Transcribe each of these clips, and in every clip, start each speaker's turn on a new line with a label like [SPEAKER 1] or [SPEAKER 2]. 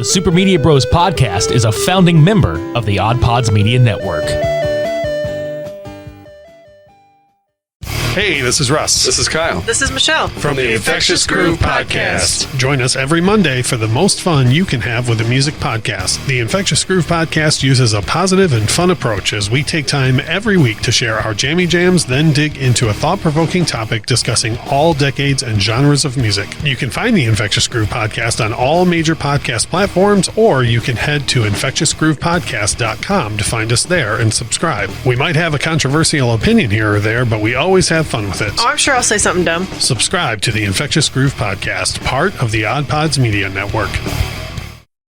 [SPEAKER 1] The Super Media Bros podcast is a founding member of the OddPods Media Network.
[SPEAKER 2] Hey, this is Russ.
[SPEAKER 3] This is Kyle.
[SPEAKER 4] This is Michelle.
[SPEAKER 2] From the Infectious Groove Podcast. Join us every Monday for the most fun you can have with a music podcast. The Infectious Groove Podcast uses a positive and fun approach as we take time every week to share our jammy jams, then dig into a thought-provoking topic discussing all decades and genres of music. You can find the Infectious Groove Podcast on all major podcast platforms, or you can head to infectiousgroovepodcast.com to find us there and subscribe. We might have a controversial opinion here or there, but we always have fun with it.
[SPEAKER 4] Oh, I'm sure I'll say something dumb.
[SPEAKER 2] Subscribe to the Infectious Groove Podcast, part of the OddPods Media Network.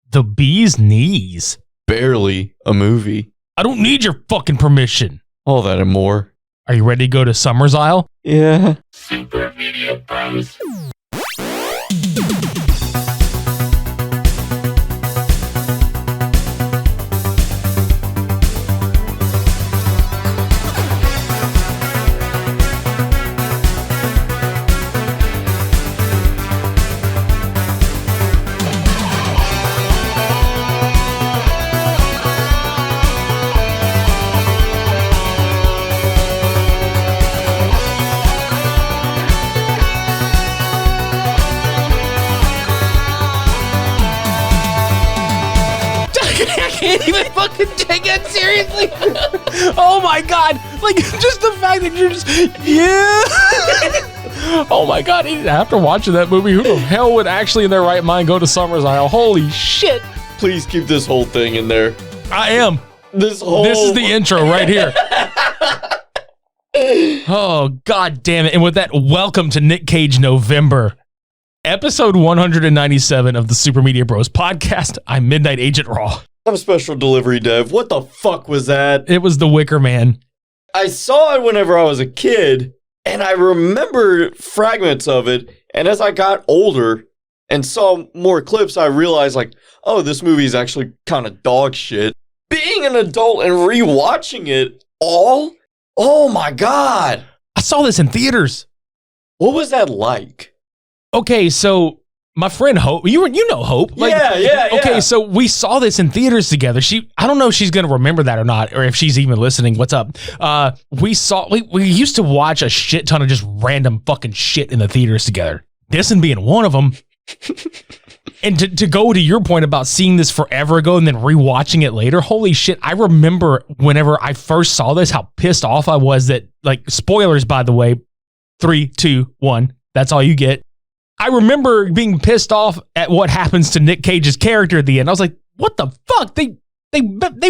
[SPEAKER 1] The Bee's Knees.
[SPEAKER 3] Barely a movie.
[SPEAKER 1] I don't need your fucking permission.
[SPEAKER 3] All that and more.
[SPEAKER 1] Are you ready to go to Summer's Isle?
[SPEAKER 3] Yeah.
[SPEAKER 5] Super Media Bros.
[SPEAKER 1] I can't even fucking take it seriously. Oh my god. Like, just the fact that you're just, yeah. Oh my god. After watching that movie, who the hell would actually in their right mind go to Summer's Isle? Holy shit.
[SPEAKER 3] Please keep this whole thing in there.
[SPEAKER 1] I am.
[SPEAKER 3] This
[SPEAKER 1] is the intro right here. Oh, god damn it. And with that, welcome to Nic Cage November. Episode 197 of the Super Media Bros podcast. I'm Midnight Agent Raw.
[SPEAKER 3] I'm Special Delivery Dev. What the fuck was that?
[SPEAKER 1] It was the Wicker Man.
[SPEAKER 3] I saw it whenever I was a kid, and I remember fragments of it, and as I got older and saw more clips, I realized, like, oh, this movie is actually kind of dog shit. Being an adult and rewatching it all, oh my god.
[SPEAKER 1] I saw this in theaters.
[SPEAKER 3] What was that like?
[SPEAKER 1] Okay, so my friend Hope, you know Hope. Like,
[SPEAKER 3] Yeah.
[SPEAKER 1] Okay, so we saw this in theaters together. I don't know if she's going to remember that or not, or if she's even listening. What's up? We used to watch a shit ton of just random fucking shit in the theaters together. This and being one of them. And to go to your point about seeing this forever ago and then rewatching it later, holy shit, I remember whenever I first saw this, how pissed off I was that, like, spoilers, by the way, 3, 2, 1, that's all you get. I remember being pissed off at what happens to Nic Cage's character at the end. I was like, what the fuck? They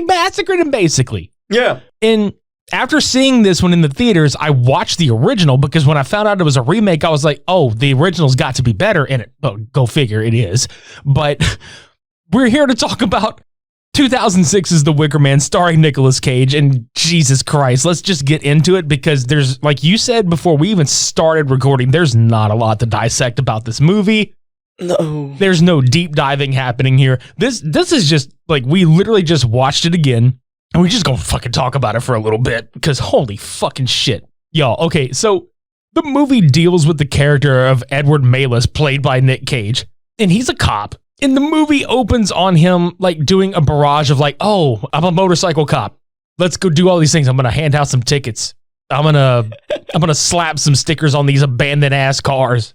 [SPEAKER 1] massacred him, basically.
[SPEAKER 3] Yeah.
[SPEAKER 1] And after seeing this one in the theaters, I watched the original because when I found out it was a remake, I was like, oh, the original's got to be better. And go figure, it is. But we're here to talk about 2006's The Wicker Man starring Nicolas Cage, and Jesus Christ, let's just get into it because there's, like you said before we even started recording, there's not a lot to dissect about this movie.
[SPEAKER 3] No.
[SPEAKER 1] There's no deep diving happening here. This is just, like, we literally just watched it again, and we're just gonna fucking talk about it for a little bit because holy fucking shit. Y'all, okay, so the movie deals with the character of Edward Malis, played by Nic Cage, and he's a cop. And the movie opens on him, like, doing a barrage of, like, oh, I'm a motorcycle cop. Let's go do all these things. I'm going to hand out some tickets. I'm going to slap some stickers on these abandoned ass cars.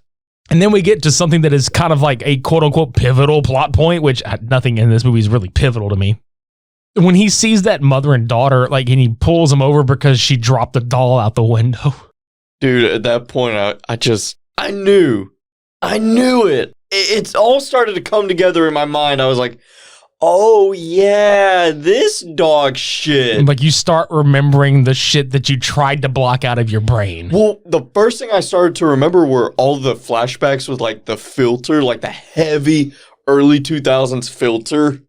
[SPEAKER 1] And then we get to something that is kind of like a quote unquote pivotal plot point, which nothing in this movie is really pivotal to me. When he sees that mother and daughter, like, and he pulls them over because she dropped the doll out the window.
[SPEAKER 3] Dude, at that point, I knew it. It's all started to come together in my mind. I was like, oh yeah, this dog shit.
[SPEAKER 1] Like, you start remembering the shit that you tried to block out of your brain.
[SPEAKER 3] Well, the first thing I started to remember were all the flashbacks with, like, the filter, like the heavy early 2000s filter.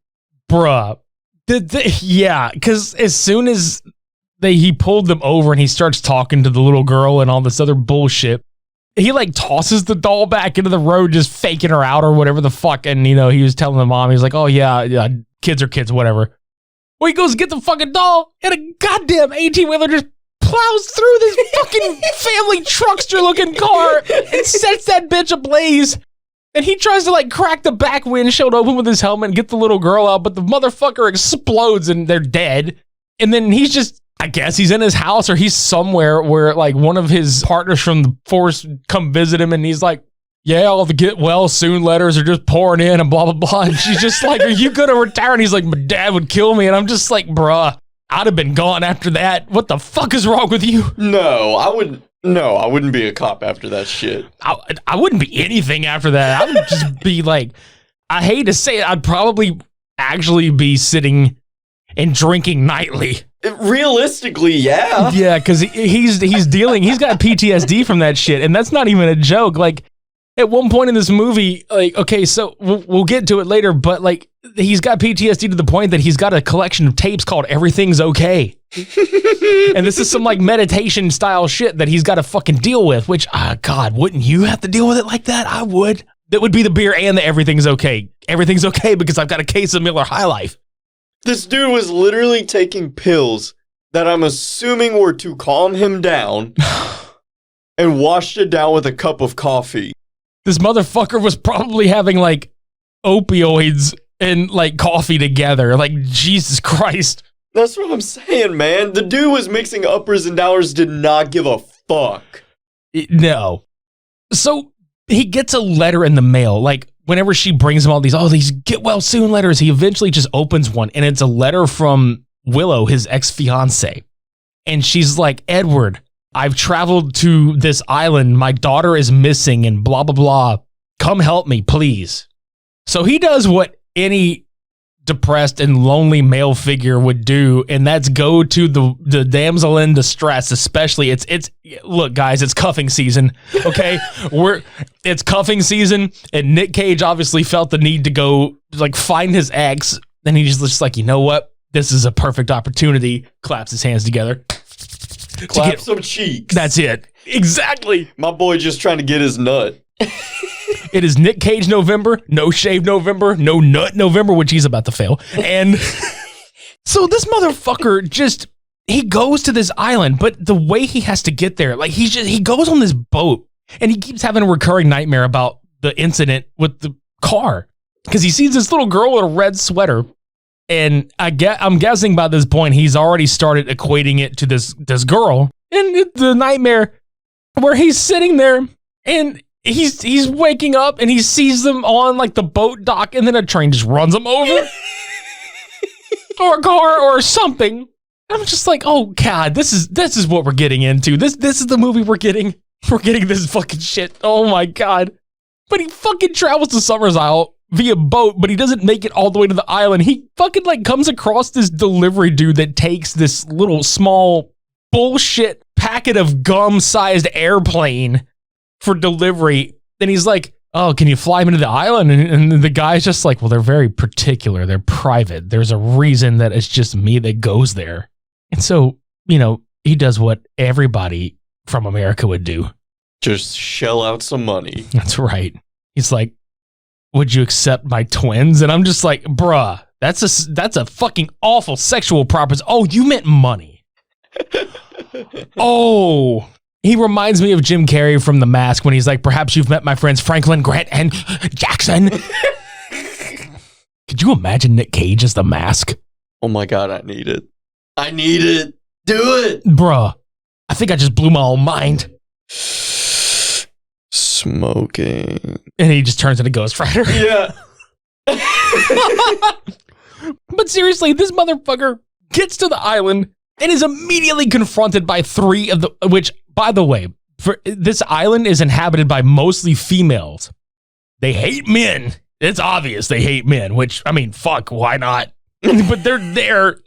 [SPEAKER 1] Bruh. Yeah, because as soon as he pulled them over and he starts talking to the little girl and all this other bullshit, he, like, tosses the doll back into the road, just faking her out or whatever the fuck. And, you know, he was telling the mom, he's like, oh, yeah, kids are kids, whatever. Well, he goes to get the fucking doll, and a goddamn 18-wheeler just plows through this fucking family truckster-looking car and sets that bitch ablaze. And he tries to like crack the back windshield open with his helmet and get the little girl out, but the motherfucker explodes and they're dead. And then he's just, I guess he's in his house or he's somewhere where like one of his partners from the force come visit him and he's like, yeah, all the get well soon letters are just pouring in and blah, blah, blah. And she's just like, are you going to retire? And he's like, my dad would kill me. And I'm just like, bruh, I'd have been gone after that. What the fuck is wrong with you?
[SPEAKER 3] No, I wouldn't be a cop after that shit.
[SPEAKER 1] I wouldn't be anything after that. I would just be like, I hate to say it, I'd probably actually be sitting and drinking nightly.
[SPEAKER 3] Realistically, yeah.
[SPEAKER 1] Yeah, because he's got PTSD from that shit, and that's not even a joke. Like, at one point in this movie, like, okay, so we'll get to it later, but like, he's got PTSD to the point that he's got a collection of tapes called Everything's Okay. And this is some like meditation style shit that he's got to fucking deal with, which, God, wouldn't you have to deal with it like that? I would. That would be the beer and the Everything's Okay. Everything's okay because I've got a case of Miller High Life.
[SPEAKER 3] This dude was literally taking pills that I'm assuming were to calm him down and washed it down with a cup of coffee.
[SPEAKER 1] This motherfucker was probably having like opioids and like coffee together. Like, Jesus Christ.
[SPEAKER 3] That's what I'm saying, man. The dude was mixing uppers and downers, did not give a fuck.
[SPEAKER 1] No. So he gets a letter in the mail. Like, whenever she brings him all these get well soon letters, he eventually just opens one and it's a letter from Willow, his ex-fiance. And she's like, Edward, I've traveled to this island. My daughter is missing and blah, blah, blah. Come help me, please. So he does what any depressed and lonely male figure would do, and that's go to the damsel in distress. Especially it's look, guys, it's cuffing season. Okay, it's cuffing season, and Nic Cage obviously felt the need to go like find his ex, and he's just like, you know what, this is a perfect opportunity. Claps his hands together,
[SPEAKER 3] clap some cheeks.
[SPEAKER 1] That's it, exactly.
[SPEAKER 3] My boy just trying to get his nut.
[SPEAKER 1] It is Nic Cage November, no shave November, no nut November, which he's about to fail. And so this motherfucker just, he goes to this island, but the way he has to get there, like he goes on this boat and he keeps having a recurring nightmare about the incident with the car because he sees this little girl in a red sweater. And I'm guessing by this point, he's already started equating it to this girl. And the nightmare where he's sitting there and he's waking up and he sees them on like the boat dock and then a train just runs him over or a car or something. I'm just like, oh God, this is what we're getting into. This is the movie we're getting. We're getting this fucking shit. Oh my God. But he fucking travels to Summers Isle via boat, but he doesn't make it all the way to the island. He fucking like comes across this delivery dude that takes this little small bullshit packet of gum-sized airplane for delivery. Then he's like, oh, can you fly me to the island? And the guy's just like, well, they're very particular. They're private. There's a reason that it's just me that goes there. And so, you know, he does what everybody from America would do.
[SPEAKER 3] Just shell out some money.
[SPEAKER 1] That's right. He's like, would you accept my twins? And I'm just like, bruh, that's a fucking awful sexual proposition. Oh, you meant money. Oh, he reminds me of Jim Carrey from The Mask when he's like, perhaps you've met my friends Franklin, Grant, and Jackson. Could you imagine Nic Cage as The Mask?
[SPEAKER 3] Oh my God, I need it. I need it. Do it.
[SPEAKER 1] Bruh, I think I just blew my own mind.
[SPEAKER 3] Smoking.
[SPEAKER 1] And he just turns into Ghost Rider.
[SPEAKER 3] Yeah.
[SPEAKER 1] But seriously, this motherfucker gets to the island and is immediately confronted by three of the, which, by the way, for this island is inhabited by mostly females. They hate men. It's obvious they hate men, which, I mean, fuck, why not? But they're there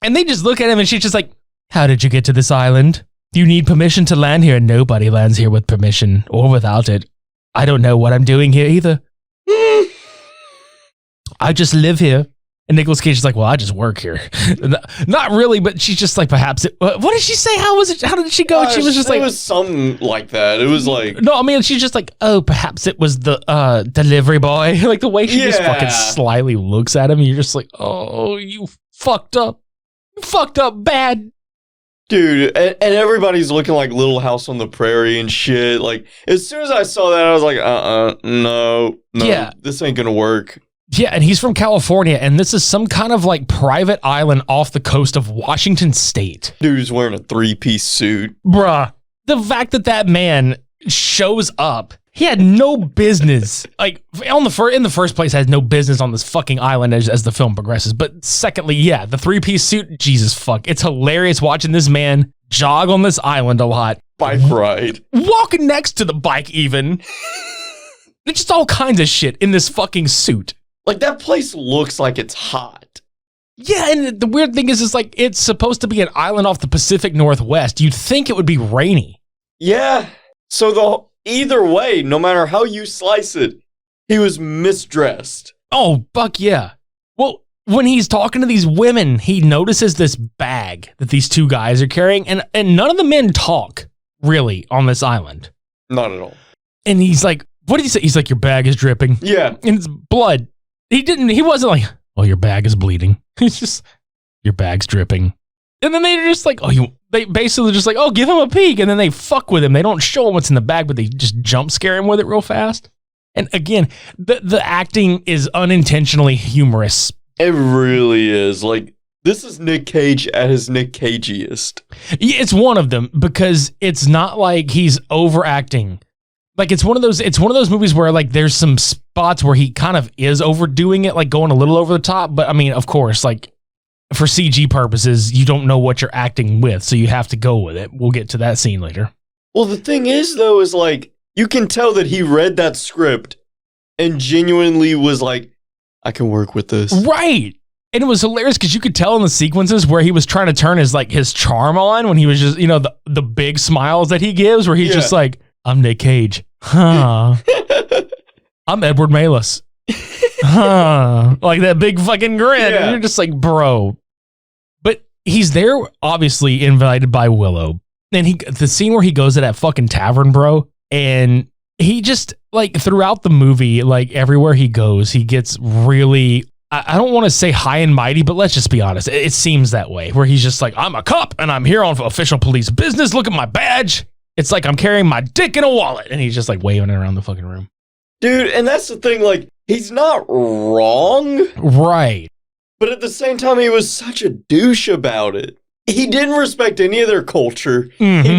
[SPEAKER 1] and they just look at him and she's just like, how did you get to this island? You need permission to land here. Nobody lands here with permission or without it. I don't know what I'm doing here either. I just live here. And Nicolas Cage is like, well, I just work here. Not really, but she's just like, perhaps it, what did she say? How was it? How did she go? She was just like,
[SPEAKER 3] it was something like that. It was like,
[SPEAKER 1] no, I mean, she's just like, oh, perhaps it was the delivery boy. Like the way she just fucking slyly looks at him. And you're just like, oh, you fucked up. You fucked up bad.
[SPEAKER 3] Dude, and everybody's looking like Little House on the Prairie and shit. Like, as soon as I saw that, I was like, no,
[SPEAKER 1] Yeah.
[SPEAKER 3] this ain't gonna work.
[SPEAKER 1] Yeah, and he's from California, and this is some kind of like private island off the coast of Washington State.
[SPEAKER 3] Dude's wearing a 3-piece suit.
[SPEAKER 1] Bruh, the fact that man shows up, he had no business, like in the first place, has no business on this fucking island as the film progresses. But secondly, yeah, the 3-piece suit, Jesus fuck. It's hilarious watching this man jog on this island a lot.
[SPEAKER 3] Bike ride.
[SPEAKER 1] Walking next to the bike even. It's just all kinds of shit in this fucking suit.
[SPEAKER 3] Like, that place looks like it's hot.
[SPEAKER 1] Yeah, and the weird thing is like, it's supposed to be an island off the Pacific Northwest. You'd think it would be rainy.
[SPEAKER 3] Yeah. So either way, no matter how you slice it, he was misdressed.
[SPEAKER 1] Oh, fuck yeah. Well, when he's talking to these women, he notices this bag that these two guys are carrying, and none of the men talk, really, on this island.
[SPEAKER 3] Not at all.
[SPEAKER 1] And he's like, what did he say? He's like, your bag is dripping.
[SPEAKER 3] Yeah.
[SPEAKER 1] And it's blood. He wasn't like, oh, your bag is bleeding. He's just, your bag's dripping. And then they're just like, they basically just like, oh, give him a peek. And then they fuck with him. They don't show him what's in the bag, but they just jump scare him with it real fast. And again, the acting is unintentionally humorous.
[SPEAKER 3] It really is. Like, this is Nic Cage at his Nic Cageiest.
[SPEAKER 1] Yeah, it's one of them because it's not like he's overacting. Like, it's one of those movies where like there's some spots where he kind of is overdoing it, like going a little over the top. But I mean, of course, like for CG purposes, you don't know what you're acting with, so you have to go with it. We'll get to that scene later.
[SPEAKER 3] Well, the thing is, though, is like, you can tell that he read that script and genuinely was like, I can work with this.
[SPEAKER 1] Right. And it was hilarious because you could tell in the sequences where he was trying to turn his charm on when he was just, the big smiles that he gives where he's just like, I'm Nic Cage. Huh. I'm Edward Malis. Huh. Like that big fucking grin.
[SPEAKER 3] Yeah.
[SPEAKER 1] And you're just like, bro. But he's there, obviously, invited by Willow. And the scene where he goes to that fucking tavern, bro, and he just, like, throughout the movie, like, everywhere he goes, he gets really, I don't want to say high and mighty, but let's just be honest. It seems that way, where he's just like, I'm a cop, and I'm here on official police business. Look at my badge. It's like I'm carrying my dick in a wallet. And he's just, like, waving it around the fucking room.
[SPEAKER 3] Dude, and that's the thing, like, he's not wrong.
[SPEAKER 1] Right.
[SPEAKER 3] But at the same time, he was such a douche about it. He didn't respect any of their culture.
[SPEAKER 1] Mm-hmm.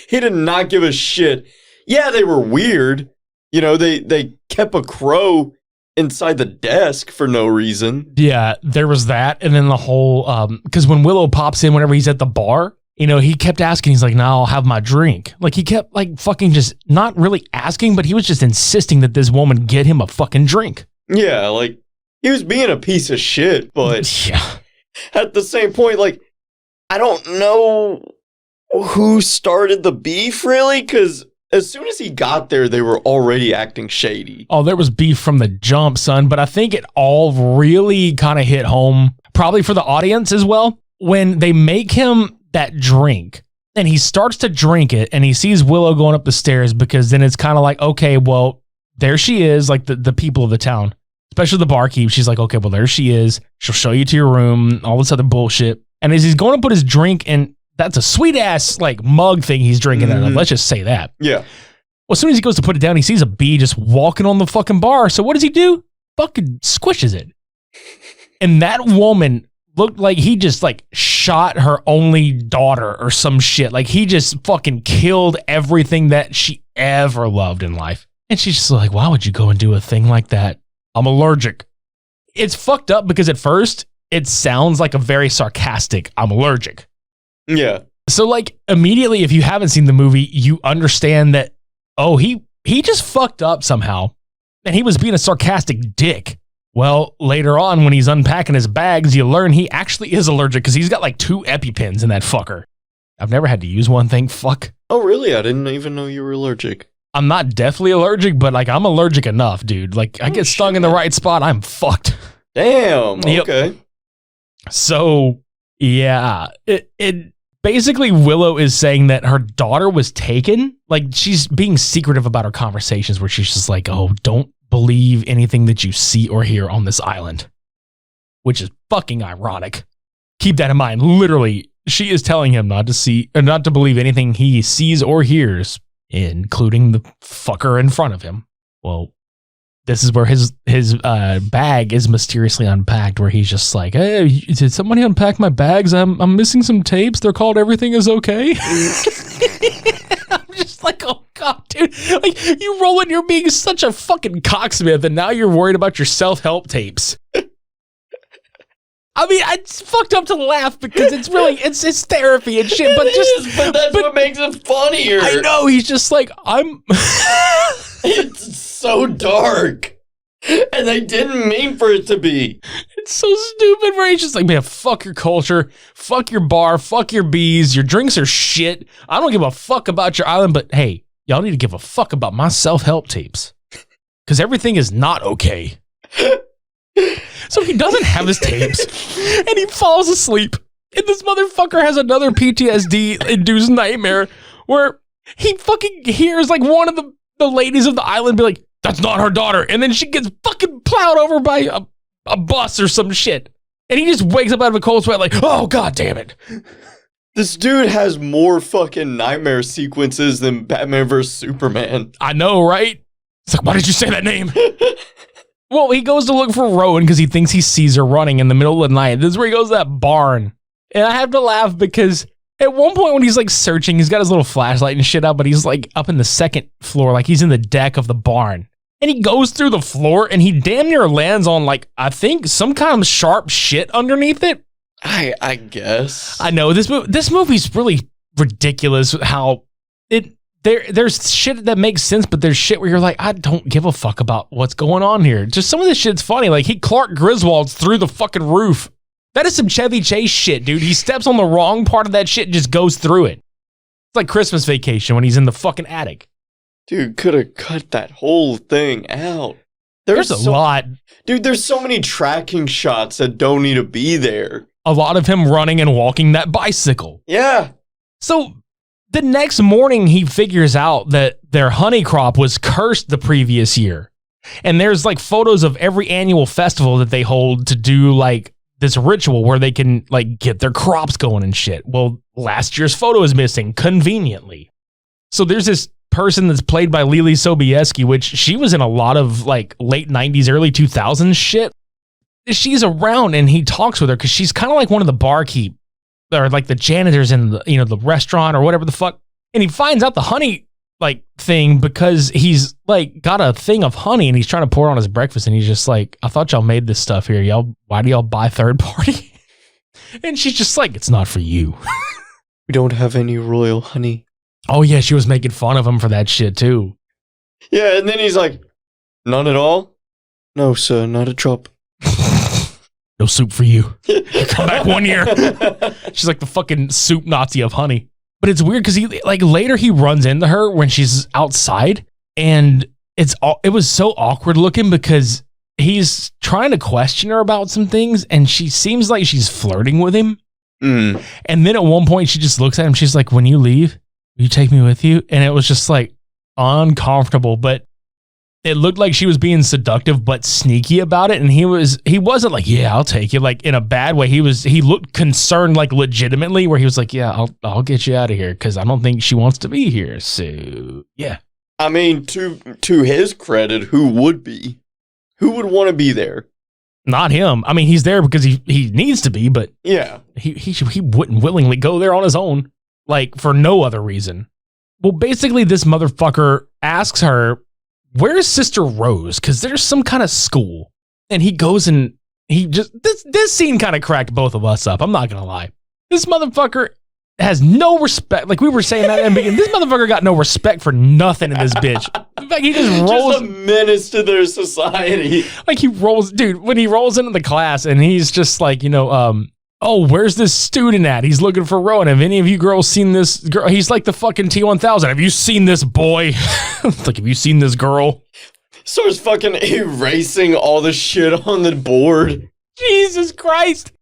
[SPEAKER 3] He did not give a shit. Yeah, they were weird. They kept a crow inside the desk for no reason.
[SPEAKER 1] Yeah, there was that. And then the whole, because when Willow pops in whenever he's at the bar, he kept asking, he's like, no, I'll have my drink. Like, he kept, like, fucking just not really asking, but he was just insisting that this woman get him a fucking drink.
[SPEAKER 3] Yeah, like, he was being a piece of shit, but
[SPEAKER 1] yeah.
[SPEAKER 3] At the same point, like, I don't know who started the beef, really, because as soon as he got there, they were already acting shady.
[SPEAKER 1] Oh, there was beef from the jump, son, but I think it all really kind of hit home, probably for the audience as well, when they make him that drink, and he starts to drink it, and he sees Willow going up the stairs, because then it's kind of like, okay, well, there she is, like the people of the town, especially the barkeep. She's like, okay, well, there she is. She'll show you to your room, all this other bullshit. And as he's going to put his drink in, that's a sweet ass like mug thing he's drinking out of. Let's just say that.
[SPEAKER 3] Yeah.
[SPEAKER 1] Well, as soon as he goes to put it down, he sees a bee just walking on the fucking bar. So what does he do? Fucking squishes it. And that woman looked like he just like shot her only daughter or some shit. Like he just fucking killed everything that she ever loved in life. And she's just like, why would you go and do a thing like that? I'm allergic. It's fucked up because at first it sounds like a very sarcastic, I'm allergic.
[SPEAKER 3] Yeah.
[SPEAKER 1] So like immediately, if you haven't seen the movie, you understand that, oh, he just fucked up somehow. And he was being a sarcastic dick. Well, later on when he's unpacking his bags, you learn he actually is allergic because he's got like 2 EpiPens in that fucker. I've never had to use one, thank fuck.
[SPEAKER 3] Oh, really? I didn't even know you were allergic.
[SPEAKER 1] I'm not deathly allergic, but like I'm allergic enough, dude. Like I get stung in the right spot, I'm fucked.
[SPEAKER 3] Damn.
[SPEAKER 1] Yep.
[SPEAKER 3] Okay.
[SPEAKER 1] So, yeah, it basically Willow is saying that her daughter was taken. Like she's being secretive about her conversations where she's just like, oh, don't believe anything that you see or hear on this island, which is fucking ironic. Keep that in mind. Literally, she is telling him not to believe anything he sees or hears, including the fucker in front of him. Well, this is where his bag is mysteriously unpacked, where he's just like, "Hey, did somebody unpack my bags? I'm missing some tapes. They're called Everything Is Okay." I'm just like, oh god, dude! Like, you roll in, you're being such a fucking cocksmith, and now you're worried about your self-help tapes. I mean, it's fucked up to laugh because it's really it's therapy and shit, but
[SPEAKER 3] that's what makes it funnier.
[SPEAKER 1] I know, he's just like, I'm.
[SPEAKER 3] It's so dark, and they didn't mean for it to be.
[SPEAKER 1] It's so stupid, where he's just like, man, fuck your culture, fuck your bar, fuck your bees, your drinks are shit. I don't give a fuck about your island, but hey, y'all need to give a fuck about my self-help tapes, because everything is not okay. So he doesn't have his tapes, and he falls asleep, and this motherfucker has another PTSD-induced nightmare where he fucking hears like one of the ladies of the island be like, "That's not her daughter," and then she gets fucking plowed over by a bus or some shit, and he just wakes up out of a cold sweat like, "Oh god damn it."
[SPEAKER 3] This dude has more fucking nightmare sequences than Batman vs Superman.
[SPEAKER 1] I know, right? It's like, why did you say that name? Well, he goes to look for Rowan because he thinks he sees her running in the middle of the night. This is where he goes to that barn. And I have to laugh because at one point when he's like searching, he's got his little flashlight and shit out, but he's like up in the second floor, like he's in the deck of the barn. And he goes through the floor and he damn near lands on like, I think some kind of sharp shit underneath it.
[SPEAKER 3] I guess.
[SPEAKER 1] I know this movie's really ridiculous how there's shit that makes sense, but there's shit where you're like, I don't give a fuck about what's going on here. Just some of this shit's funny. Like Clark Griswold's through the fucking roof. That is some Chevy Chase shit, dude. He steps on the wrong part of that shit and just goes through it. It's like Christmas Vacation when he's in the fucking attic.
[SPEAKER 3] Dude, could have cut that whole thing out.
[SPEAKER 1] There's a lot.
[SPEAKER 3] Dude, there's so many tracking shots that don't need to be there.
[SPEAKER 1] A lot of him running and walking that bicycle.
[SPEAKER 3] Yeah.
[SPEAKER 1] So the next morning, he figures out that their honey crop was cursed the previous year. And there's like photos of every annual festival that they hold to do like this ritual where they can like get their crops going and shit. Well, last year's photo is missing conveniently. So there's this person that's played by Lily Sobieski, which she was in a lot of like late 90s, early 2000s shit. She's around and he talks with her because she's kind of like one of the barkeep or like the janitors in the, the restaurant or whatever the fuck. And he finds out the honey like thing because he's like got a thing of honey and he's trying to pour it on his breakfast. And he's just like, I thought y'all made this stuff here. Why do y'all buy third party? And she's just like, it's not for you.
[SPEAKER 3] We don't have any royal honey.
[SPEAKER 1] Oh yeah. She was making fun of him for that shit too.
[SPEAKER 3] Yeah. And then he's like, none at all? No, sir, not a drop.
[SPEAKER 1] No soup for you. Come back 1 year. She's like the fucking soup Nazi of honey. But it's weird because he like later he runs into her when she's outside, and it was so awkward looking because he's trying to question her about some things, and she seems like she's flirting with him.
[SPEAKER 3] Mm.
[SPEAKER 1] And then at one point she just looks at him. She's like, "When you leave, will you take me with you?" And it was just like uncomfortable, but it looked like she was being seductive but sneaky about it, and he wasn't like, "Yeah, I'll take you," like in a bad way. He looked concerned, like legitimately, where he was like, "Yeah, I'll get you out of here because I don't think she wants to be here." So yeah,
[SPEAKER 3] I mean, to his credit, who would want to be there?
[SPEAKER 1] Not him. I mean, he's there because he needs to be, but
[SPEAKER 3] yeah,
[SPEAKER 1] he wouldn't willingly go there on his own, like for no other reason. Well, basically, this motherfucker asks her, "Where's Sister Rose?" Because there's some kind of school. And he goes and he just, this scene kind of cracked both of us up. I'm not going to lie. This motherfucker has no respect. Like we were saying that in the beginning, this motherfucker got no respect for nothing in this bitch. In fact, he just rolls.
[SPEAKER 3] Just a menace to their society.
[SPEAKER 1] Like he rolls, dude, when he rolls into the class and he's just like, "Oh, where's this student at? He's looking for Rowan. Have any of you girls seen this girl? He's like the fucking T-1000. Have you seen this boy?" Like, have you seen this girl?
[SPEAKER 3] Starts fucking erasing all the shit on the board.
[SPEAKER 1] Jesus Christ.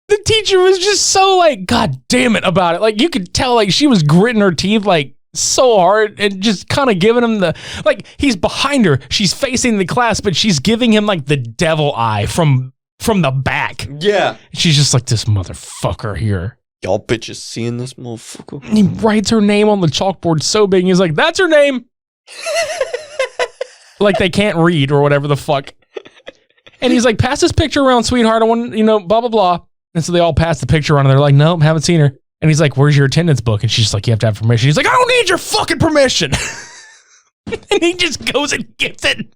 [SPEAKER 1] The teacher was just so like, God damn it about it. Like you could tell like she was gritting her teeth like so hard and just kind of giving him the, like he's behind her. She's facing the class, but she's giving him like the devil eye from the back.
[SPEAKER 3] Yeah.
[SPEAKER 1] She's just like, this motherfucker here.
[SPEAKER 3] y'all bitches seeing this motherfucker?
[SPEAKER 1] He writes her name on the chalkboard so big. He's like, that's her name. Like they can't read or whatever the fuck. And he's like, pass this picture around, sweetheart. I want, blah, blah, blah. And so they all pass the picture around and they're like, nope, haven't seen her. And he's like, where's your attendance book? And she's like, you have to have permission. He's like, I don't need your fucking permission. And he just goes and gets it.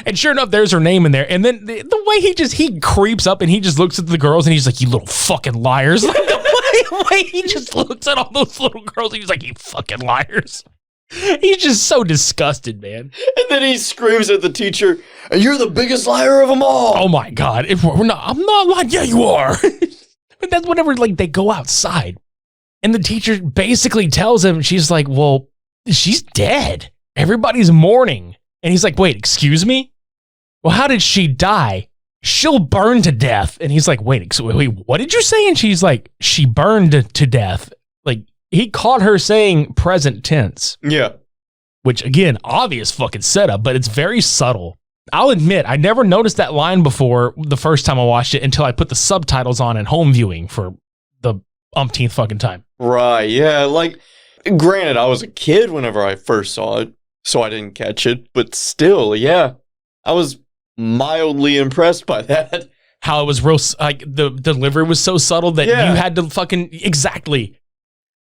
[SPEAKER 1] And sure enough, there's her name in there. And then the way he creeps up and he just looks at the girls and he's like, you little fucking liars. Like the way he just looks at all those little girls, he's like, you fucking liars. He's just so disgusted, man.
[SPEAKER 3] And then he screams at the teacher, and you're the biggest liar of them all.
[SPEAKER 1] Oh my God. I'm not lying. Yeah, you are. But that's whenever they go outside. And the teacher basically tells him, she's like, well, she's dead. Everybody's mourning. And he's like, wait, excuse me? Well, how did she die? She'll burn to death. And he's like, wait, what did you say? And she's like, she burned to death. Like, he caught her saying present tense.
[SPEAKER 3] Yeah.
[SPEAKER 1] Which, again, obvious fucking setup, but it's very subtle. I'll admit, I never noticed that line before the first time I watched it until I put the subtitles on at home viewing for the umpteenth fucking time.
[SPEAKER 3] Right, yeah. Like, granted, I was a kid whenever I first saw it, so I didn't catch it. But still, yeah, I was mildly impressed by that.
[SPEAKER 1] How it was real, like, the delivery was so subtle that you had to fucking, exactly.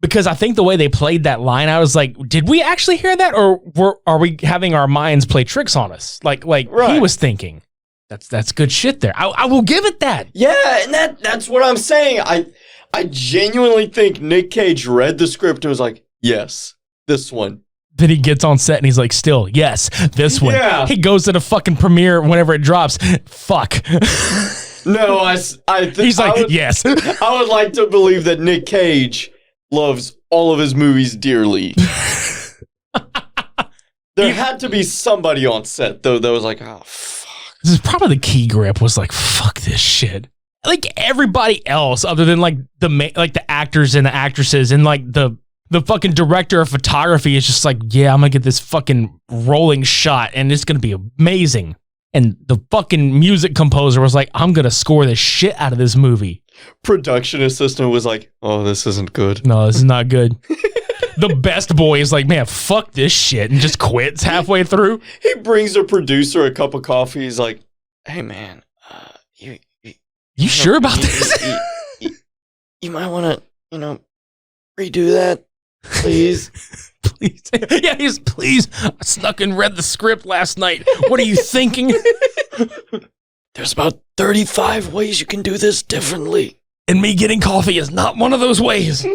[SPEAKER 1] Because I think the way they played that line, I was like, did we actually hear that? Or are we having our minds play tricks on us? Like right. He was thinking. That's good shit there. I will give it that.
[SPEAKER 3] Yeah, and that's what I'm saying. I genuinely think Nic Cage read the script and was like, yes, this one.
[SPEAKER 1] Then he gets on set and he's like, still, yes, this one. Yeah. He goes to the fucking premiere whenever it drops. Fuck.
[SPEAKER 3] No, he's like,
[SPEAKER 1] yes.
[SPEAKER 3] I would like to believe that Nic Cage loves all of his movies dearly. There had to be somebody on set though that was like, oh fuck.
[SPEAKER 1] This is probably the key grip was like, fuck this shit. Like everybody else other than like the actors and the actresses and like the fucking director of photography is just like, yeah, I'm gonna get this fucking rolling shot and it's gonna be amazing. And the fucking music composer was like, I'm gonna score the shit out of this movie.
[SPEAKER 3] Production assistant was like, oh, this isn't good.
[SPEAKER 1] No, this is not good. The best boy is like, man, fuck this shit, and just quits halfway through.
[SPEAKER 3] He brings a producer a cup of coffee. He's like, hey, man,
[SPEAKER 1] you sure about this?
[SPEAKER 3] You might want to, redo that, please.
[SPEAKER 1] Please. Yeah, please. I snuck and read the script last night. What are you thinking?
[SPEAKER 3] There's about 35 ways you can do this differently.
[SPEAKER 1] And me getting coffee is not one of those ways.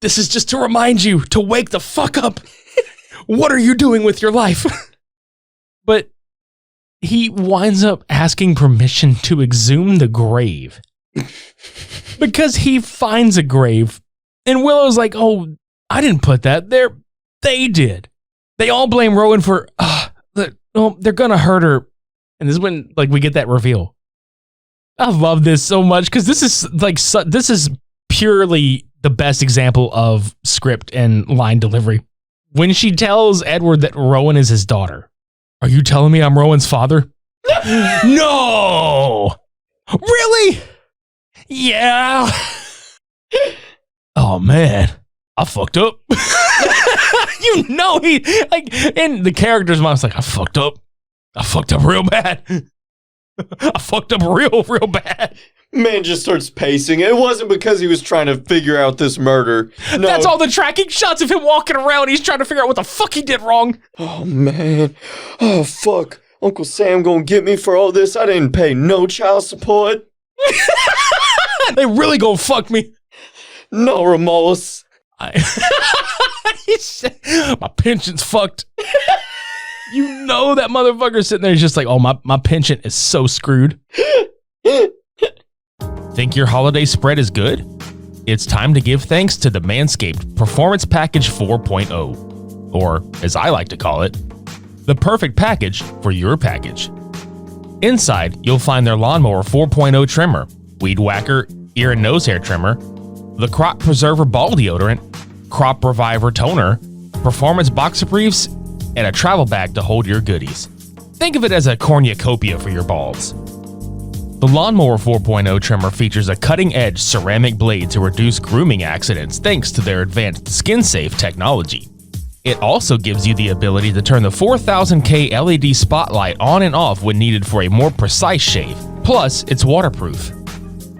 [SPEAKER 1] This is just to remind you to wake the fuck up. What are you doing with your life? But he winds up asking permission to exhume the grave. Because he finds a grave. And Willow's like, oh, I didn't put that there. They did. They all blame Rowan for, they're gonna hurt her. And this is when we get that reveal. I love this so much because this is purely the best example of script and line delivery. When she tells Edward that Rowan is his daughter, are you telling me I'm Rowan's father? No! Really? Yeah. Oh man, I fucked up. And the character's mom's like, I fucked up. I fucked up real bad. I fucked up real bad.
[SPEAKER 3] Man just starts pacing. It wasn't because he was trying to figure out this murder. No.
[SPEAKER 1] That's all the tracking shots of him walking around. He's trying to figure out what the fuck he did wrong.
[SPEAKER 3] Oh, man. Oh, fuck. Uncle Sam gonna get me for all this. I didn't pay no child support.
[SPEAKER 1] They really gonna fuck me.
[SPEAKER 3] No remorse.
[SPEAKER 1] He said, my pension's fucked. You know that motherfucker sitting there is just like, oh, my pension is so screwed. Think your holiday spread is good? It's time to give thanks to the Manscaped Performance Package 4.0, or as I like to call it, the perfect package for your package. Inside, you'll find their Lawnmower 4.0 trimmer, Weed Whacker ear and nose hair trimmer, the Crop Preserver ball deodorant, Crop Reviver toner, Performance boxer briefs, and a travel bag to hold your goodies. Think of it as a cornucopia for your balls. The Lawnmower 4.0 trimmer features a cutting-edge ceramic blade to reduce grooming accidents thanks to their advanced skin-safe technology. It also gives you the ability to turn the 4000K LED spotlight on and off when needed for a more precise shave. Plus, it's waterproof.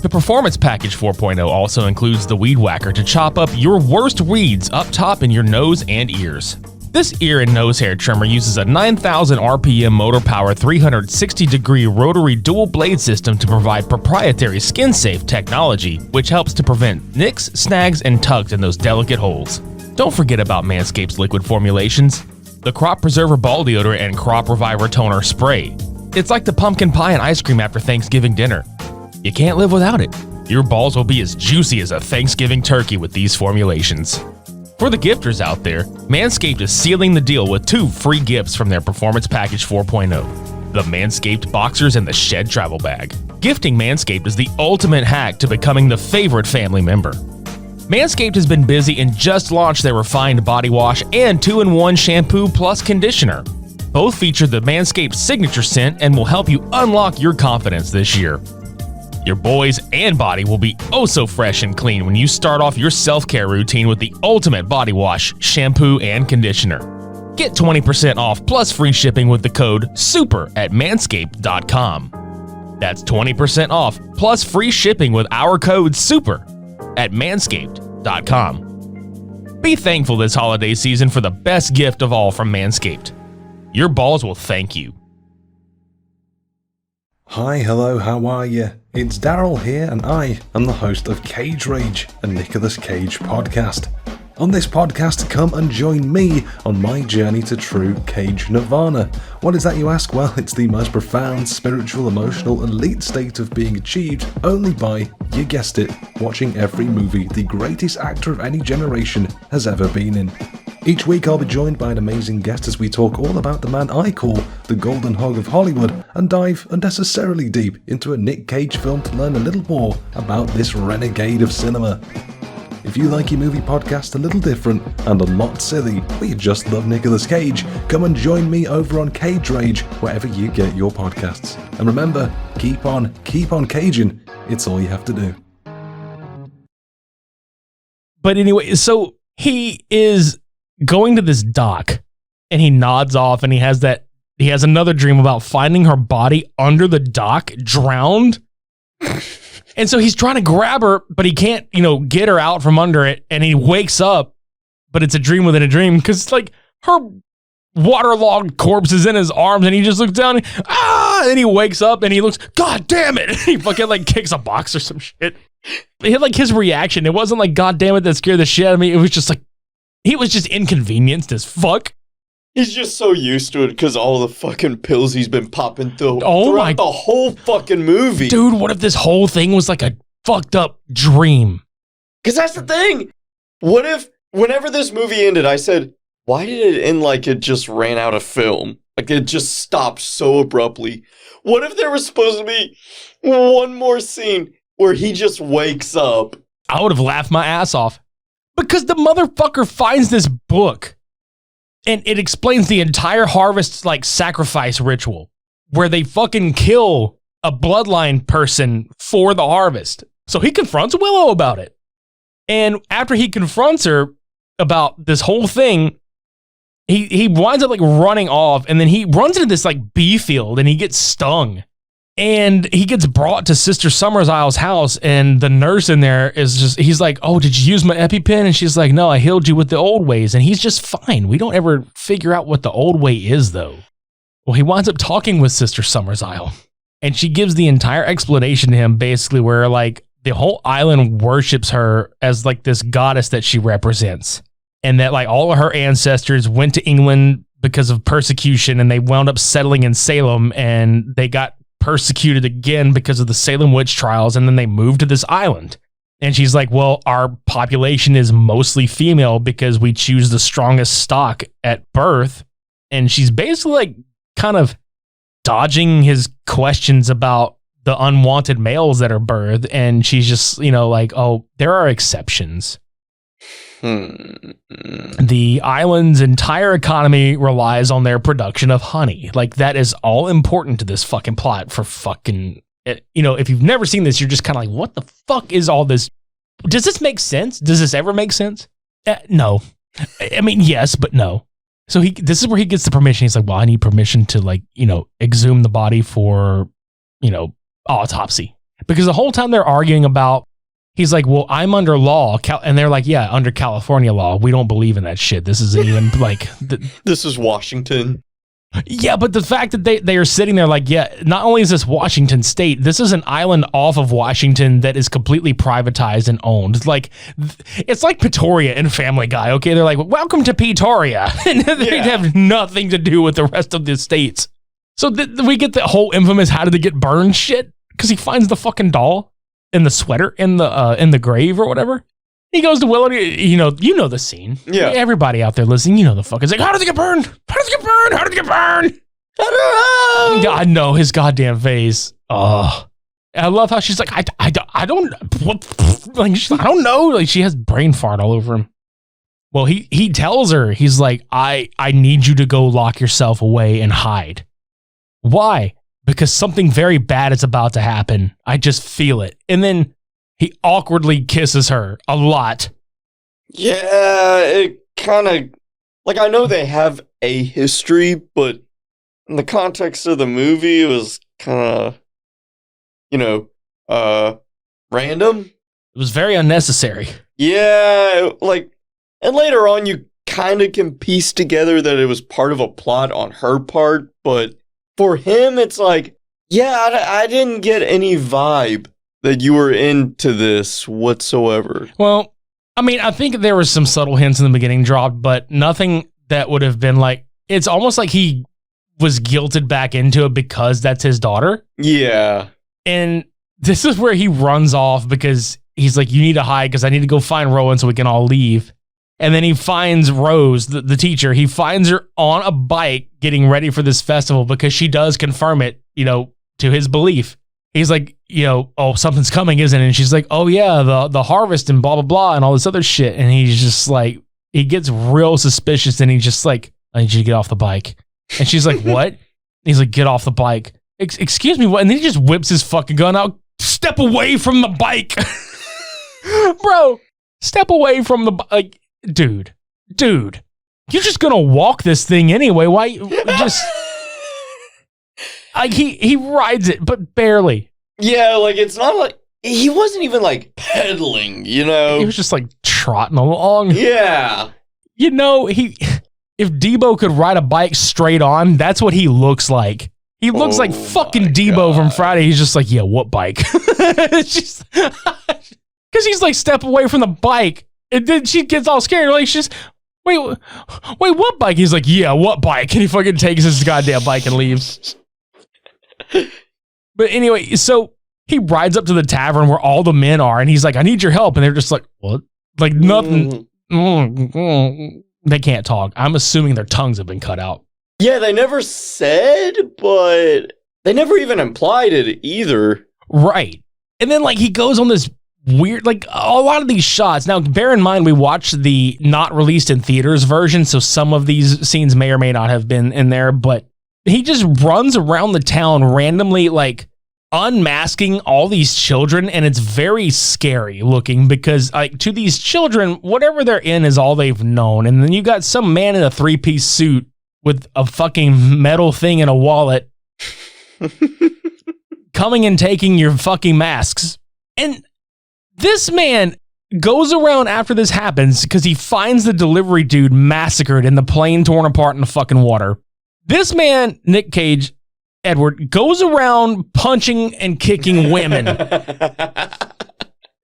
[SPEAKER 1] The Performance Package 4.0 also includes the Weed Whacker to chop up your worst weeds up top in your nose and ears. This ear and nose hair trimmer uses a 9,000 RPM motor-powered 360-degree rotary dual blade system to provide proprietary skin-safe technology, which helps to prevent nicks, snags, and tugs in those delicate holes. Don't forget about Manscaped's liquid formulations, the Crop Preserver Ball Deodorant and Crop Reviver Toner Spray. It's like the pumpkin pie and ice cream after Thanksgiving dinner. You can't live without it. Your balls will be as juicy as a Thanksgiving turkey with these formulations. For the gifters out there, Manscaped is sealing the deal with 2 free gifts from their Performance Package 4.0, the Manscaped Boxers and the Shed Travel Bag. Gifting Manscaped is the ultimate hack to becoming the favorite family member. Manscaped has been busy and just launched their refined body wash and 2-in-1 shampoo plus conditioner. Both feature the Manscaped signature scent and will help you unlock your confidence this year. Your boys and body will be oh so fresh and clean when you start off your self-care routine with the ultimate body wash, shampoo, and conditioner. Get 20% off plus free shipping with the code SUPER at manscaped.com. That's 20% off plus free shipping with our code SUPER at manscaped.com. Be thankful this holiday season for the best gift of all from Manscaped. Your balls will thank you.
[SPEAKER 4] Hi, hello, how are you? It's Daryl here, and I am the host of Cage Rage, a Nicolas Cage podcast. On this podcast, come and join me on my journey to true Cage Nirvana. What is that, you ask? Well, it's the most profound, spiritual, emotional, elite state of being achieved only by, you guessed it, watching every movie the greatest actor of any generation has ever been in. Each week I'll be joined by an amazing guest as we talk all about the man I call the Golden Hog of Hollywood and dive unnecessarily deep into a Nic Cage film to learn a little more about this renegade of cinema. If you like your movie podcast a little different and a lot silly, but you just love Nicolas Cage, come and join me over on Cage Rage, wherever you get your podcasts. And remember, keep on caging. It's all you have to do.
[SPEAKER 1] But anyway, so he is going to this dock and he nods off and he has another dream about finding her body under the dock, drowned. And so he's trying to grab her, but he can't, get her out from under it. And he wakes up, but it's a dream within a dream because like her waterlogged corpse is in his arms and he just looks down and then he wakes up and he looks, God damn it. And he fucking like kicks a box or some shit. He had like his reaction. It wasn't like, God damn it, that scared the shit out of me. It was just like, he was just inconvenienced as fuck.
[SPEAKER 3] He's just so used to it because all the fucking pills he's been popping throughout the whole fucking movie.
[SPEAKER 1] Dude, what if this whole thing was like a fucked up dream?
[SPEAKER 3] Because that's the thing. What if, whenever this movie ended, I said, why did it end like it just ran out of film? Like it just stopped so abruptly. What if there was supposed to be one more scene where he just wakes up?
[SPEAKER 1] I would have laughed my ass off. Because the motherfucker finds this book. And it explains the entire harvest, like, sacrifice ritual where they fucking kill a bloodline person for the harvest. So he confronts Willow about it. And after he confronts her about this whole thing, he winds up, like, running off. And then he runs into this, like, bee field and he gets stung. And he gets brought to Sister Summersisle's house, and the nurse in there is just, he's like, oh, did you use my EpiPen? And she's like, no, I healed you with the old ways. And he's just fine. We don't ever figure out what the old way is, though. Well, he winds up talking with Sister Summersisle, and she gives the entire explanation to him, basically, where, like, the whole island worships her as, like, this goddess that she represents. And that, like, all of her ancestors went to England because of persecution, and they wound up settling in Salem, and they got persecuted again because of the Salem witch trials, and then they moved to this island. And she's like, well, our population is mostly female because we choose the strongest stock at birth. And she's basically like kind of dodging his questions about the unwanted males that are birthed, and she's just, like, oh, there are exceptions. The island's entire economy relies on their production of honey. Like, that is all important to this fucking plot for fucking if you've never seen this, you're just kind of like, what the fuck is all this? Does this make sense? Does this ever make sense? No. I mean, yes, but no. So this is where he gets the permission. He's like, well, I need permission to exhume the body for, autopsy. Because the whole time they're arguing about, he's like, well, I'm under law. And they're like, yeah, under California law. We don't believe in that shit. This isn't even
[SPEAKER 3] this is Washington.
[SPEAKER 1] Yeah, but the fact that they are sitting there like, yeah, not only is this Washington state, this is an island off of Washington that is completely privatized and owned. Like, it's like Pretoria in Family Guy, okay? They're like, welcome to Pretoria. And they have nothing to do with the rest of the states. So we get the whole infamous how did they get burned shit? Because he finds the fucking doll in the sweater in the grave or whatever. He goes to Willow, you know the scene.
[SPEAKER 3] Yeah.
[SPEAKER 1] Everybody out there listening, you know the fuck. It's like, how did they get burned? How did they get burned? How did they get burned?
[SPEAKER 3] I don't know.
[SPEAKER 1] I know his goddamn face. Oh, I love how she's like, I don't, like, she's like, I don't know. Like, she has brain fart all over him. Well, he tells her, he's like, I need you to go lock yourself away and hide. Why? Because something very bad is about to happen. I just feel it. And then he awkwardly kisses her a lot.
[SPEAKER 3] Yeah, it kind of, like, I know they have a history, but in the context of the movie, it was kind of, random.
[SPEAKER 1] It was very unnecessary.
[SPEAKER 3] Yeah, like, and later on, you kind of can piece together that it was part of a plot on her part, but for him, it's like, yeah, I didn't get any vibe that you were into this whatsoever.
[SPEAKER 1] Well, I mean, I think there was some subtle hints in the beginning dropped, but nothing that would have been like, it's almost like he was guilted back into it because that's his daughter.
[SPEAKER 3] Yeah.
[SPEAKER 1] And this is where he runs off because he's like, you need to hide because I need to go find Rowan so we can all leave. And then he finds Rose, the teacher. He finds her on a bike getting ready for this festival because she does confirm it, to his belief. He's like, oh, something's coming, isn't it? And she's like, oh yeah, the harvest and blah, blah, blah, and all this other shit. And he's just like, he gets real suspicious and he's just like, I need you to get off the bike. And she's like, what? He's like, get off the bike. Excuse me, what? And then he just whips his fucking gun out. Step away from the bike. Bro, step away from the bike. Dude, you're just gonna walk this thing anyway. Why just... He rides it, but barely.
[SPEAKER 3] Yeah, like, it's not like, he wasn't even, like, pedaling,
[SPEAKER 1] He was just, like, trotting along.
[SPEAKER 3] Yeah.
[SPEAKER 1] If Debo could ride a bike straight on, that's what he looks like. He looks like fucking Debo from Friday. He's just like, yeah, what bike? It's just... Because he's like, step away from the bike. And then she gets all scared. Like, she's... Wait, what bike? He's like, yeah, what bike? And he fucking takes his goddamn bike and leaves. But anyway, so he rides up to the tavern where all the men are, and he's like, I need your help. And they're just like, what? Like, nothing. They can't talk. I'm assuming their tongues have been cut out.
[SPEAKER 3] Yeah, they never said, but they never even implied it either.
[SPEAKER 1] Right. And then, like, he goes on this weird, like, a lot of these shots. Now, bear in mind, we watched the not released in theaters version, so some of these scenes may or may not have been in there, but he just runs around the town randomly, like, unmasking all these children, and it's very scary looking because, like, to these children, whatever they're in is all they've known. And then you got some man in a 3-piece suit with a fucking metal thing and a wallet coming and taking your fucking masks. And this man goes around after this happens because he finds the delivery dude massacred and the plane torn apart in the fucking water. This man, Nic Cage, Edward, goes around punching and kicking women.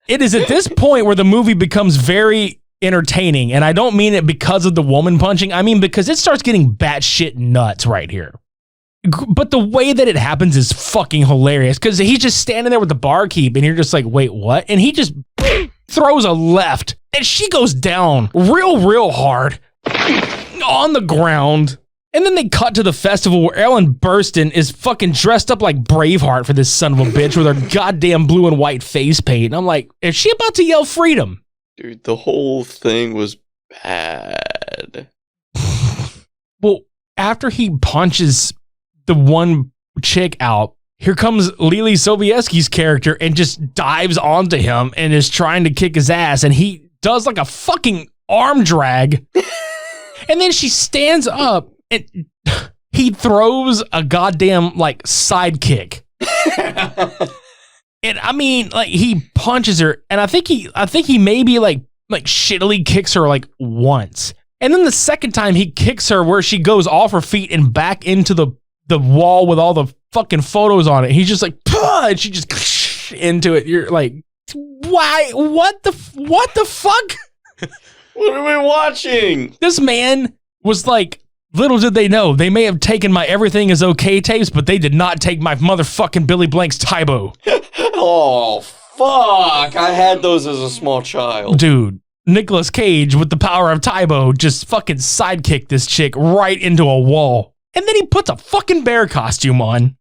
[SPEAKER 1] It is at this point where the movie becomes very entertaining, and I don't mean it because of the woman punching. I mean because it starts getting batshit nuts right here. But the way that it happens is fucking hilarious because he's just standing there with the barkeep, and you're just like, wait, what? And he just throws a left, and she goes down real hard on the ground. And then they cut to the festival where Ellen Burstyn is fucking dressed up like Braveheart for this son of a bitch with her goddamn blue and white face paint. And I'm like, is she about to yell freedom?
[SPEAKER 3] Dude, the whole thing was bad.
[SPEAKER 1] Well, after he punches the one chick out, here comes Lily Sobieski's character and just dives onto him and is trying to kick his ass. And he does like a fucking arm drag. And then she stands up and he throws a goddamn like sidekick. And I mean, like he punches her, and I think he maybe like shittily kicks her like once. And then the second time he kicks her where she goes off her feet and back into the wall with all the fucking photos on it. He's just like, puh, and she just into it. You're like, why? What the fuck?
[SPEAKER 3] What are we watching?
[SPEAKER 1] This man was like, little did they know, they may have taken my Everything Is Okay tapes, but they did not take my motherfucking Billy Blank's Tybo.
[SPEAKER 3] Oh, fuck. I had those as a small child.
[SPEAKER 1] Dude, Nicolas Cage with the power of Tybo just fucking sidekicked this chick right into a wall. And then he puts a fucking bear costume on.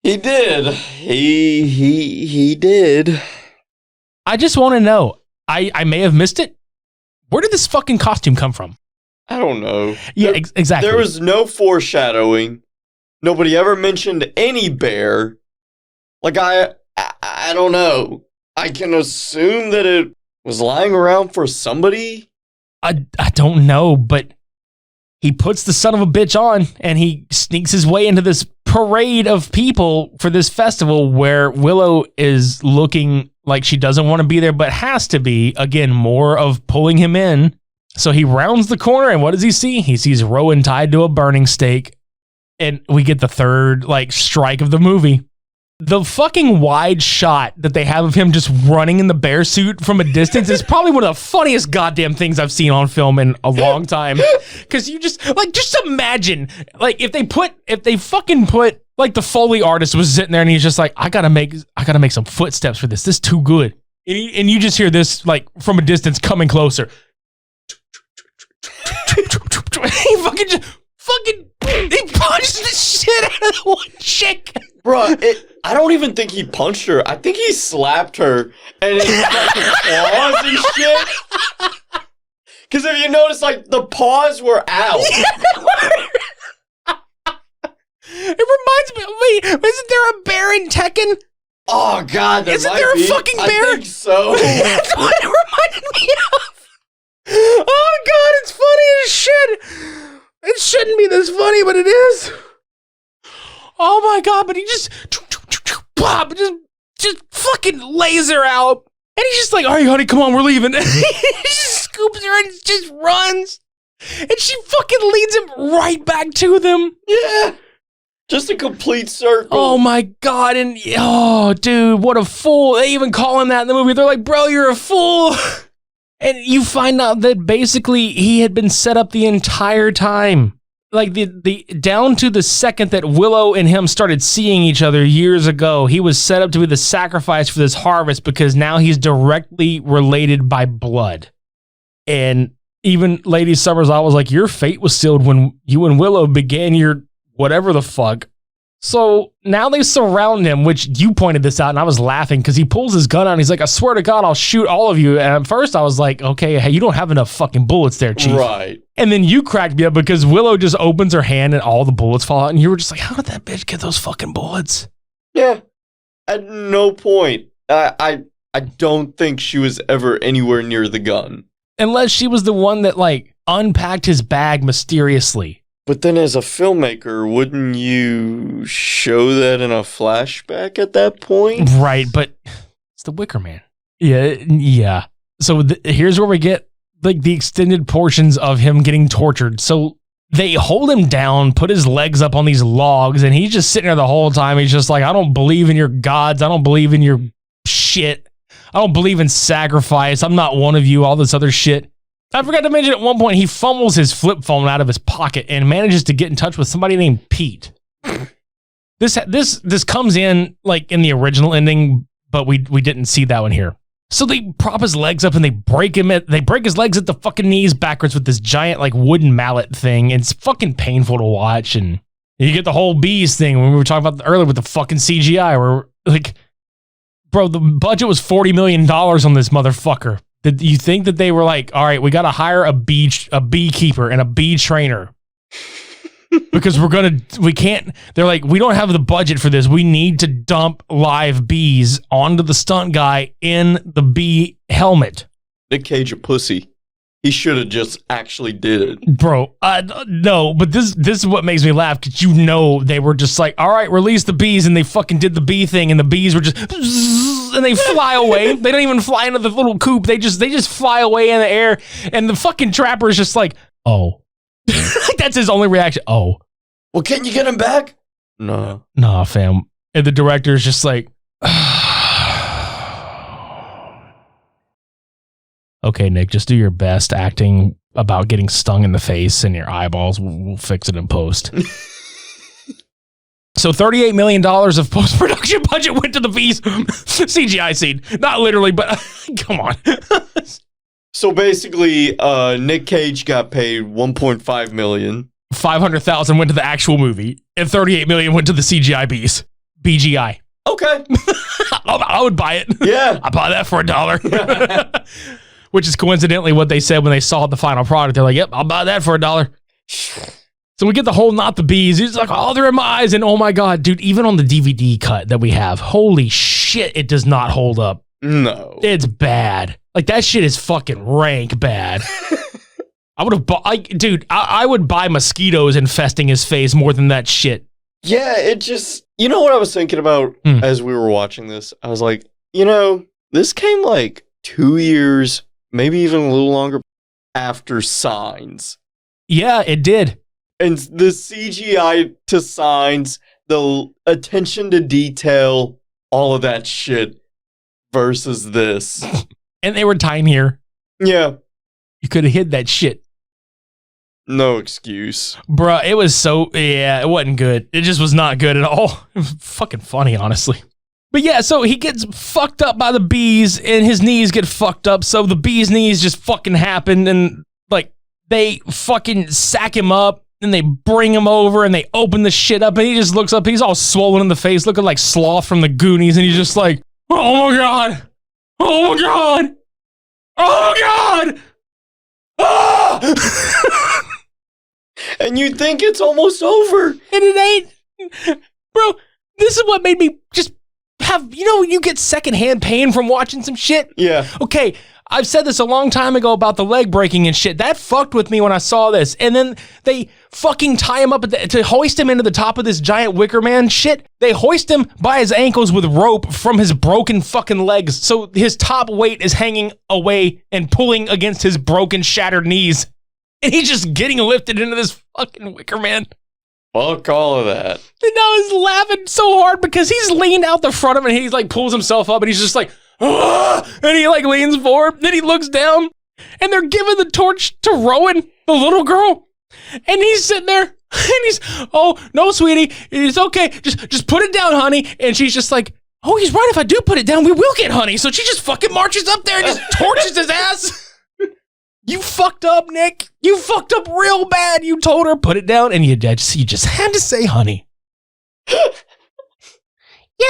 [SPEAKER 3] He did. He did.
[SPEAKER 1] I just want to know, I may have missed it. Where did this fucking costume come from?
[SPEAKER 3] I don't know.
[SPEAKER 1] Yeah, exactly.
[SPEAKER 3] There was no foreshadowing. Nobody ever mentioned any bear. Like, I don't know. I can assume that it was lying around for somebody.
[SPEAKER 1] I don't know, but he puts the son of a bitch on and he sneaks his way into this parade of people for this festival where Willow is looking like she doesn't want to be there, but has to be. Again, more of pulling him in. So he rounds the corner, and what does he see? He sees Rowan tied to a burning stake, and we get the third, like, strike of the movie. The fucking wide shot that they have of him just running in the bear suit from a distance is probably one of the funniest goddamn things I've seen on film in a long time. Because you just imagine, like, if they fucking put, like, the Foley artist was sitting there, and he's just like, I gotta make some footsteps for this. This is too good. And you just hear this, like, from a distance coming closer. He he punched the shit out of the one chick.
[SPEAKER 3] Bro, I don't even think he punched her. I think he slapped her and his fucking paws and shit. Because if you notice, like, the paws were out.
[SPEAKER 1] It reminds me, wait, isn't there a bear in Tekken?
[SPEAKER 3] Oh, God,
[SPEAKER 1] isn't there a fucking bear?
[SPEAKER 3] I think so.
[SPEAKER 1] That's what it reminded me of. Oh God, it's funny as shit. It shouldn't be this funny, but it is. Oh my God, but he just fucking lays her out. And he's just like, all right, honey, come on, we're leaving. And he just scoops her and just runs. And she fucking leads him right back to them.
[SPEAKER 3] Yeah. Just a complete circle.
[SPEAKER 1] Oh my God. And oh, dude, what a fool. They even call him that in the movie. They're like, bro, you're a fool. And you find out that basically he had been set up the entire time. Like the down to the second that Willow and him started seeing each other years ago, he was set up to be the sacrifice for this harvest because now he's directly related by blood. And even Lady Summersall was like, your fate was sealed when you and Willow began your whatever the fuck. So now they surround him, which you pointed this out, and I was laughing because he pulls his gun out and he's like, I swear to God, I'll shoot all of you. And at first I was like, okay, hey, you don't have enough fucking bullets there, Chief.
[SPEAKER 3] Right.
[SPEAKER 1] And then you cracked me up because Willow just opens her hand and all the bullets fall out. And you were just like, how did that bitch get those fucking bullets?
[SPEAKER 3] Yeah. At no point. I don't think she was ever anywhere near the gun.
[SPEAKER 1] Unless she was the one that, like, unpacked his bag mysteriously.
[SPEAKER 3] But then as a filmmaker, wouldn't you show that in a flashback at that point?
[SPEAKER 1] Right, but it's the Wicker Man. Yeah. So here's where we get, like, the extended portions of him getting tortured. So they hold him down, put his legs up on these logs, and he's just sitting there the whole time. He's just like, I don't believe in your gods. I don't believe in your shit. I don't believe in sacrifice. I'm not one of you, all this other shit. I forgot to mention at one point he fumbles his flip phone out of his pocket and manages to get in touch with somebody named Pete. This comes in like in the original ending, but we didn't see that one here. So they prop his legs up and they break his legs at the fucking knees backwards with this giant like wooden mallet thing. It's fucking painful to watch, and you get the whole bees thing when we were talking about earlier with the fucking CGI where like, bro, the budget was $40 million on this motherfucker. Did you think that they were like, all right, we got to hire a beekeeper and a bee trainer? because we can't, they're like, we don't have the budget for this. We need to dump live bees onto the stunt guy in the bee helmet.
[SPEAKER 3] Nic Cage a pussy. He should have just actually did it.
[SPEAKER 1] Bro, no, but this is what makes me laugh, because they were just like, all right, release the bees, and they fucking did the bee thing, and the bees were just, and they fly away. They don't even fly into the little coop. They just fly away in the air, and the fucking trapper is just like, oh. That's his only reaction. Oh.
[SPEAKER 3] Well, can you get him back? No.
[SPEAKER 1] Nah, fam. And the director is just like, okay, Nick, just do your best acting about getting stung in the face and your eyeballs. We'll fix it in post. So $38 million of post-production budget went to the bees. CGI scene. Not literally, but come on.
[SPEAKER 3] So basically, Nic Cage got paid $1.5 million.
[SPEAKER 1] $500,000 went to the actual movie, and $38 million went to the CGI bees. BGI.
[SPEAKER 3] Okay.
[SPEAKER 1] I would buy it.
[SPEAKER 3] Yeah.
[SPEAKER 1] I'd buy that for $1. Which is coincidentally what they said when they saw the final product. They're like, yep, I'll buy that for $1. So we get the whole not the bees. He's like, oh, they're in my eyes. And oh my God, dude, even on the DVD cut that we have, holy shit, it does not hold up.
[SPEAKER 3] No.
[SPEAKER 1] It's bad. Like, that shit is fucking rank bad. I would have bought, dude, I would buy mosquitoes infesting his face more than that shit.
[SPEAKER 3] Yeah, it just, you know what I was thinking about as we were watching this? I was like, this came like 2 years, maybe even a little longer after Signs.
[SPEAKER 1] Yeah, it did.
[SPEAKER 3] And the CGI to Signs, the attention to detail, all of that shit versus this.
[SPEAKER 1] And they were tinier.
[SPEAKER 3] Yeah.
[SPEAKER 1] You could have hid that shit.
[SPEAKER 3] No excuse.
[SPEAKER 1] Bruh, it was it wasn't good. It just was not good at all. It was fucking funny, honestly. But yeah, so he gets fucked up by the bees, and his knees get fucked up, so the bees' knees just fucking happen, and, like, they fucking sack him up, and they bring him over, and they open the shit up, and he just looks up, he's all swollen in the face, looking like Sloth from the Goonies, and he's just like, oh my God! Oh my God! Oh my God! Ah!
[SPEAKER 3] And you think it's almost over.
[SPEAKER 1] And it ain't. Bro, this is what made me just have, you get secondhand pain from watching some shit?
[SPEAKER 3] Yeah.
[SPEAKER 1] Okay, I've said this a long time ago about the leg breaking and shit. That fucked with me when I saw this. And then they fucking tie him up to hoist him into the top of this giant Wicker Man shit. They hoist him by his ankles with rope from his broken fucking legs. So his top weight is hanging away and pulling against his broken, shattered knees. And he's just getting lifted into this fucking Wicker Man.
[SPEAKER 3] Fuck all of that.
[SPEAKER 1] And I was laughing so hard because he's leaned out the front of him and he like pulls himself up and he's just like, ah! And he like leans forward. Then he looks down and they're giving the torch to Rowan, the little girl. And he's sitting there and he's, oh, no, sweetie, it's okay. Just put it down, honey. And she's just like, oh, he's right. If I do put it down, we will get honey. So she just fucking marches up there and just torches his ass. You fucked up, Nick. You fucked up real bad. You told her, put it down, and you just had to say honey. Yeah,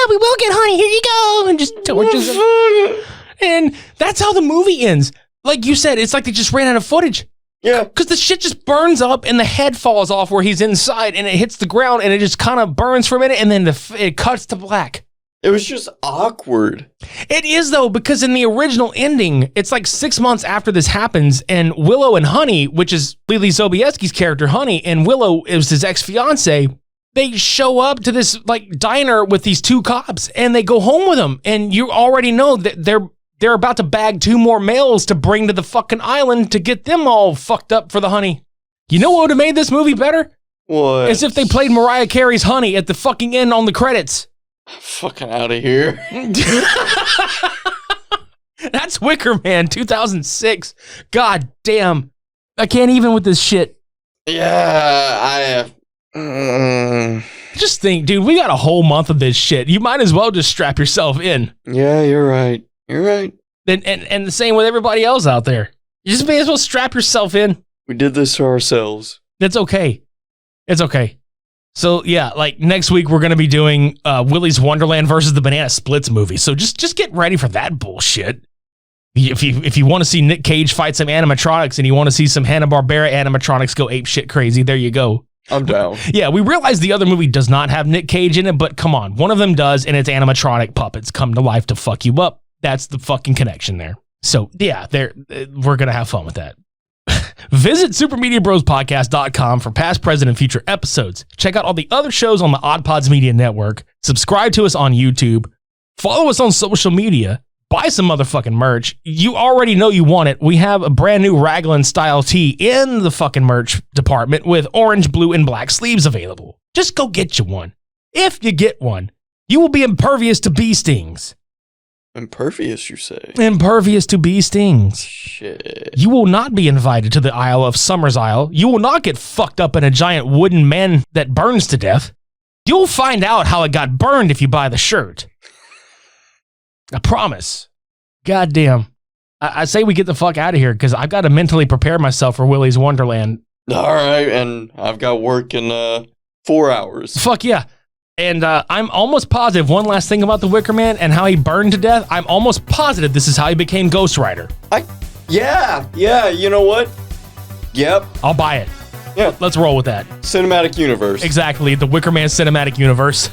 [SPEAKER 1] we will get honey. Here you go. And just torches him. And that's how the movie ends. Like you said, it's like they just ran out of footage.
[SPEAKER 3] Yeah.
[SPEAKER 1] Because the shit just burns up, and the head falls off where he's inside, and it hits the ground, and it just kind of burns for a minute, and then it cuts to black.
[SPEAKER 3] It was just awkward.
[SPEAKER 1] It is, though, because in the original ending, it's like 6 months after this happens, and Willow and Honey, which is Lily Sobieski's character, Honey, and Willow is his ex-fiance, they show up to this like diner with these two cops, and they go home with them, and you already know that they're about to bag 2 more males to bring to the fucking island to get them all fucked up for the honey. You know what would have made this movie better?
[SPEAKER 3] What?
[SPEAKER 1] As if they played Mariah Carey's Honey at the fucking end on the credits.
[SPEAKER 3] Fucking out of here.
[SPEAKER 1] That's Wicker Man 2006. God damn. I can't even with this shit.
[SPEAKER 3] Yeah,
[SPEAKER 1] Just think, dude, we got a whole month of this shit. You might as well just strap yourself in.
[SPEAKER 3] Yeah, you're right. You're right.
[SPEAKER 1] And the same with everybody else out there. You just may as well strap yourself in.
[SPEAKER 3] We did this to ourselves.
[SPEAKER 1] It's okay. It's okay. So yeah, like next week we're gonna be doing Willy's Wonderland versus the Banana Splits movie. So just get ready for that bullshit. If you want to see Nic Cage fight some animatronics and you want to see some Hanna-Barbera animatronics go ape shit crazy, there you go.
[SPEAKER 3] I'm down.
[SPEAKER 1] Yeah, we realize the other movie does not have Nic Cage in it, but come on, one of them does, and it's animatronic puppets come to life to fuck you up. That's the fucking connection there. So yeah, we're gonna have fun with that. Visit supermediabrospodcast.com for past, present, and future episodes. Check out all the other shows on the OddPods Media Network. Subscribe to us on YouTube. Follow us on social media. Buy some motherfucking merch. You already know you want it. We have a brand new Raglan style tee in the fucking merch department with orange, blue, and black sleeves available. Just go get you one. If you get one, you will be impervious to bee stings.
[SPEAKER 3] Impervious, you say?
[SPEAKER 1] Impervious to bee stings.
[SPEAKER 3] Shit.
[SPEAKER 1] You will not be invited to the Isle of Summer's Isle. You will not get fucked up in a giant wooden man that burns to death. You'll find out how it got burned if you buy the shirt. I promise. Goddamn. I say we get the fuck out of here because I've got to mentally prepare myself for Willy's Wonderland.
[SPEAKER 3] All right, and I've got work in 4 hours.
[SPEAKER 1] Fuck yeah. And I'm almost positive, one last thing about the Wicker Man and how he burned to death, I'm almost positive this is how he became Ghost Rider.
[SPEAKER 3] Yeah, you know what? Yep.
[SPEAKER 1] I'll buy it.
[SPEAKER 3] Yeah.
[SPEAKER 1] Let's roll with that.
[SPEAKER 3] Cinematic universe.
[SPEAKER 1] Exactly, the Wicker Man cinematic universe.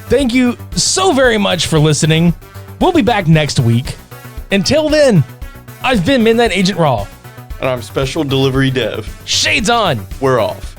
[SPEAKER 1] Thank you so very much for listening. We'll be back next week. Until then, I've been Midnight Agent Raw.
[SPEAKER 3] And I'm Special Delivery Dev.
[SPEAKER 1] Shades on.
[SPEAKER 3] We're off.